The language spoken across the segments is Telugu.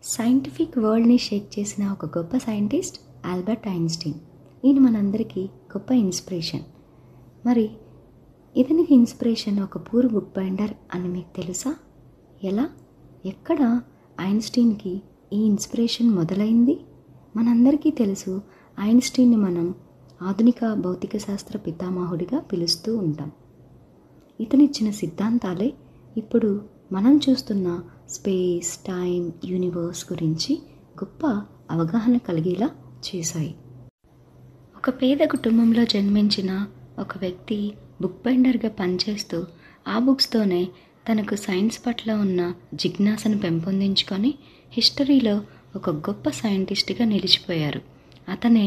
సైంటిఫిక్ వరల్డ్ని షేక్ చేసిన ఒక గొప్ప సైంటిస్ట్ ఆల్బర్ట్ ఐన్స్టీన్. ఈయన మనందరికీ గొప్ప ఇన్స్పిరేషన్. మరి ఇతనికి ఇన్స్పిరేషన్ ఒక పూర్ బుక్ బైండర్ అని మీకు తెలుసా? ఎలా, ఎక్కడ ఐన్స్టీన్కి ఈ ఇన్స్పిరేషన్ మొదలైంది? మనందరికీ తెలుసు, ఐన్స్టీన్ని మనం ఆధునిక భౌతిక శాస్త్ర పితామహుడిగా పిలుస్తూ ఉంటాం. ఇతనిచ్చిన సిద్ధాంతాలే ఇప్పుడు మనం చూస్తున్న స్పేస్, టైం, యూనివర్స్ గురించి గొప్ప అవగాహన కలిగేలా చేశాయి. ఒక పేద కుటుంబంలో జన్మించిన ఒక వ్యక్తి బుక్ బైండర్గా పనిచేస్తూ ఆ బుక్స్తోనే తనకు సైన్స్ పట్ల ఉన్న జిజ్ఞాసను పెంపొందించుకొని హిస్టరీలో ఒక గొప్ప సైంటిస్ట్గా నిలిచిపోయారు. అతనే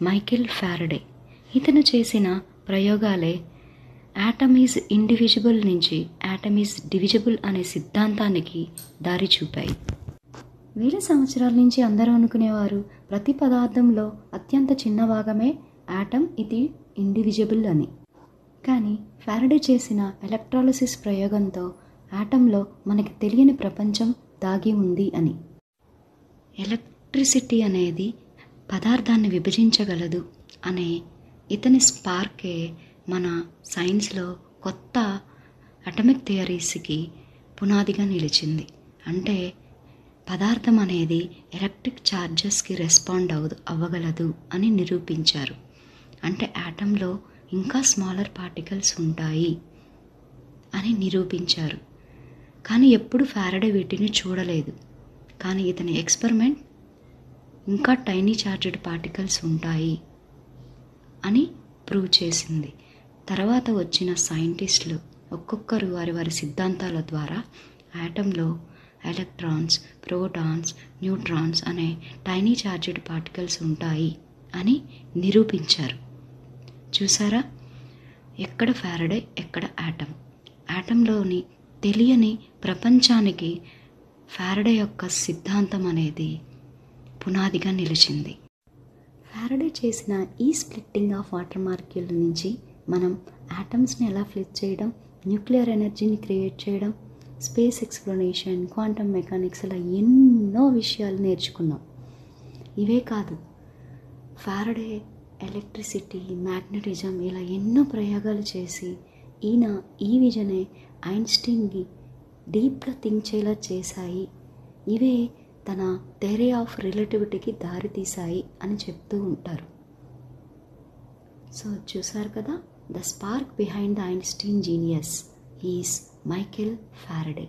మైకేల్ ఫారడే. ఇతను చేసిన ప్రయోగాలే యాటమ్ ఈజ్ ఇండివిజిబుల్ నుంచి యాటమ్ ఈజ్ డివిజిబుల్ అనే సిద్ధాంతానికి దారి చూపాయి. వేల సంవత్సరాల నుంచి అందరూ అనుకునేవారు ప్రతి పదార్థంలో అత్యంత చిన్న భాగమే యాటమ్, ఇది ఇండివిజిబుల్ అని. కానీ ఫారడే చేసిన ఎలక్ట్రాలిసిస్ ప్రయోగంతో యాటంలో మనకి తెలియని ప్రపంచం దాగి ఉంది అని. ఎలక్ట్రిసిటీ అనేది పదార్థాన్ని విభజించగలదు అనే ఇతని స్పార్కే మన సైన్స్లో కొత్త అటమిక్ థియరీస్కి పునాదిగా నిలిచింది. అంటే పదార్థం అనేది ఎలక్ట్రిక్ ఛార్జెస్కి రెస్పాండ్ అవ్వగలదు అని నిరూపించారు. అంటే యాటంలో ఇంకా స్మాలర్ పార్టికల్స్ ఉంటాయి అని నిరూపించారు. కానీ ఎప్పుడు ఫారడే వీటిని చూడలేదు. కానీ ఇతని ఎక్స్పెరిమెంట్ ఇంకా టైనీ చార్జ్డ్ పార్టికల్స్ ఉంటాయి అని ప్రూవ్ చేసింది. తర్వాత వచ్చిన సైంటిస్టులు ఒక్కొక్కరు వారి వారి సిద్ధాంతాల ద్వారా యాటంలో ఎలక్ట్రాన్స్, ప్రోటాన్స్, న్యూట్రాన్స్ అనే టైనీ చార్జ్డ్ పార్టికల్స్ ఉంటాయి అని నిరూపించారు. చూసారా, ఎక్కడ ఫారడే, ఎక్కడ యాటమ్. యాటంలోని తెలియని ప్రపంచానికి ఫారడే యొక్క సిద్ధాంతం అనేది పునాదిగా నిలిచింది. ఫారడే చేసిన ఈ స్ప్లిట్టింగ్ ఆఫ్ వాటర్ మాలిక్యూల్ నుంచి మనం యాటమ్స్ని ఎలా ఫ్లిప్ చేయడం, న్యూక్లియర్ ఎనర్జీని క్రియేట్ చేయడం, స్పేస్ ఎక్స్ప్లోరేషన్, క్వాంటమ్ మెకానిక్స్ ఇలా ఎన్నో విషయాలు నేర్చుకున్నాం. ఇవే కాదు, ఫారడే ఎలక్ట్రిసిటీ, మ్యాగ్నెటిజం ఇలా ఎన్నో ప్రయోగాలు చేసి ఈయన ఈ విజనే ఐన్స్టీన్కి డీప్గా థింక్ చేలా చేశాయి. ఇవే తన థియరీ ఆఫ్ రిలేటివిటీకి దారి తీశాయి అని చెప్తూ ఉంటారు. సో చూసారు కదా, the spark behind the Einstein genius is Michael Faraday.